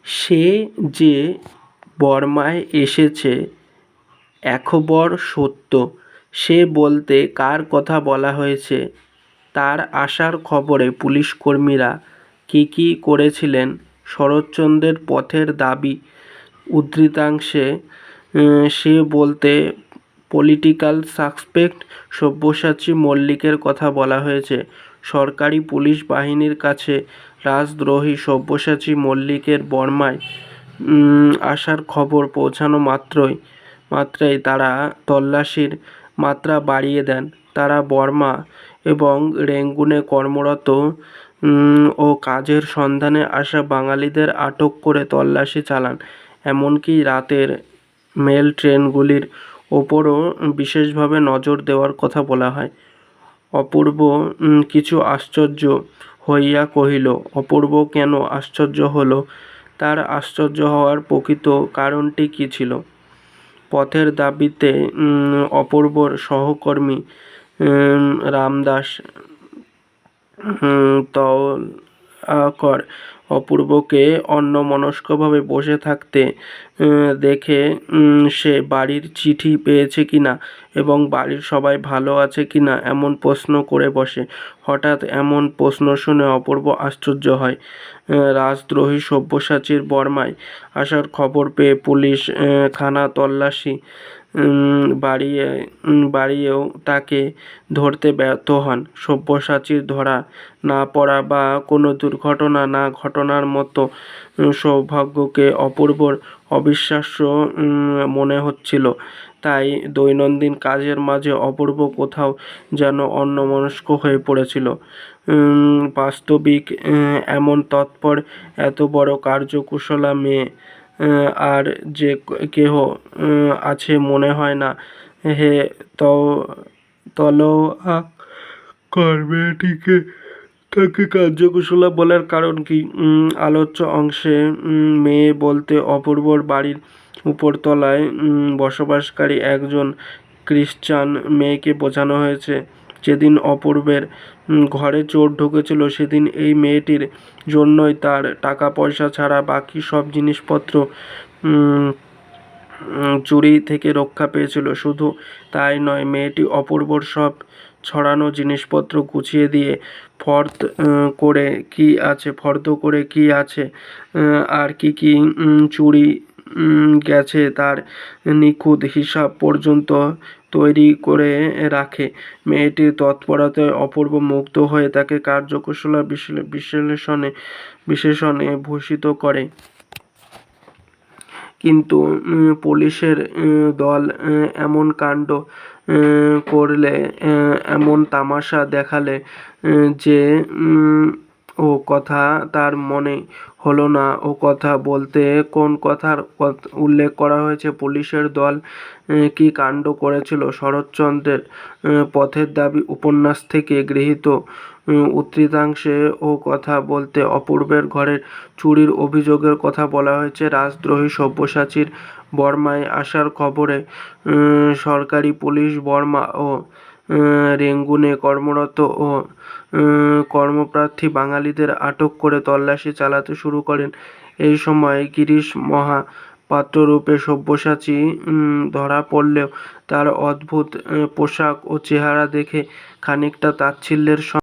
সে যে বর্মায় এসেছে এখবর সত্য, সে বলতে কার কথা বলা হয়েছে, তার আসার খবরে পুলিশকর্মীরা কী কী করেছিলেন, শরৎচন্দ্রের পথের দাবি উদ্ধৃতাংশে সে বলতে পলিটিক্যাল সাসপেক্ট সব্যসাচী মল্লিকের কথা বলা হয়েছে। সরকারি পুলিশ বাহিনীর কাছে রাজদ্রোহী সব্যসাচী মল্লিকের বর্মায় আসার খবর পৌঁছানো মাত্রই তারা তল্লাশির মাত্রা বাড়িয়ে দেন। তারা বর্মা এবং রেঙ্গুনে কর্মরত ও কাজের সন্ধানে আসা বাঙালিদের আটক করে তল্লাশি চালান। এমনকি রাতের মেল ট্রেনগুলির ওপরও বিশেষভাবে নজর দেওয়ার কথা বলা হয়। অপূর্ব কিছু আশ্চর্য হইয়া কহিল, অপূর্ব কেন আশ্চর্য হল? তার আশ্চর্য হওয়ার প্রকৃত কারণটি কী ছিল? পথের দাবিতে অপূর্বর সহকর্মী রামদাস তওলকর অপূর্বকে অন্যমনস্কভাবে বসে থাকতে দেখে সে বাড়ির চিঠি পেয়েছে কিনা এবং বাড়ির সবাই ভালো আছে কিনা এমন প্রশ্ন করে বসে। হঠাৎ এমন প্রশ্ন শুনে অপূর্ব আশ্চর্য হয়। রাজদ্রোহী সব্যসাচীর বর্মায় আসার খবর পেয়ে পুলিশ খানা তল্লাশি বাড়িয়েও তাকে ধরতে ব্যর্থ হন। সব্যসাচীর ধরা না পড়া বা কোনো দুর্ঘটনা না ঘটনার মতো সৌভাগ্যকে অপূর্বর অবিশ্বাস্য মনে হচ্ছিল। তাই দৈনন্দিন কাজের মাঝে অপূর্ব কোথাও যেন অন্যমনস্ক হয়ে পড়েছিল। বাস্তবিক এমন তৎপর এত বড় কার্যকুশলা মেয়ে আর যে কেহ আছে মনে হয় না। হে তলওয়ারকর মেয়েটিকে তাকে কার্যকুশলা বলার কারণ কি? আলোচ্য অংশে মেয়ে বলতে অপূর্বর বাড়ির উপরতলায় বসবাসকারী একজন ক্রিশ্চান মেয়েকে বোঝানো হয়েছে। যেদিন অপূর্বের ঘরে চোর ঢুকেছিল সেদিন এই মেয়েটির জন্যই তার টাকা পয়সা ছাড়া বাকি সব জিনিসপত্র চুরি থেকে রক্ষা পেয়েছিল। শুধু তাই নয়, মেয়েটি অপূর্বর সব ছড়ানো জিনিসপত্র গুছিয়ে দিয়ে ফর্দ করে কি আছে আর কি চুরি গেছে তার নিখুঁত হিসাব পর্যন্ত তৈরি করে রাখে। মেয়েটির তৎপরতায় অপূর্ব মুগ্ধ হয়ে তাকে কার্যকুশলা বিশেষণে ভূষিত করে। কিন্তু পুলিশের দল এমন কাণ্ড করলে, এমন তামাশা দেখালে যে ও কথা তার মনে হলো না। ও কথা বলতে কোন কথার উল্লেখ করা হয়েছে? পুলিশের দল কী কাণ্ড করেছিল? শরৎচন্দ্রের পথের দাবি উপন্যাস থেকে গৃহীত উদ্ধৃতাংশে ও কথা বলতে অপূর্বের ঘরের চুরির অভিযোগের কথা বলা হয়েছে। রাজদ্রোহী সব্যসাচীর বর্মায় আসার খবরে সরকারি পুলিশ বর্মা ও রেঙ্গুনে কর্মরত ও কর্মপ্রার্থী বাঙালিদের আটক করে তল্লাশি চালাতে শুরু করেন। এই সময় গিরিশ মহাপাত্ররূপে সব্যসাচী ধরা পড়লেও তার অদ্ভুত পোশাক ও চেহারা দেখে খানিকটা তাচ্ছিল্যের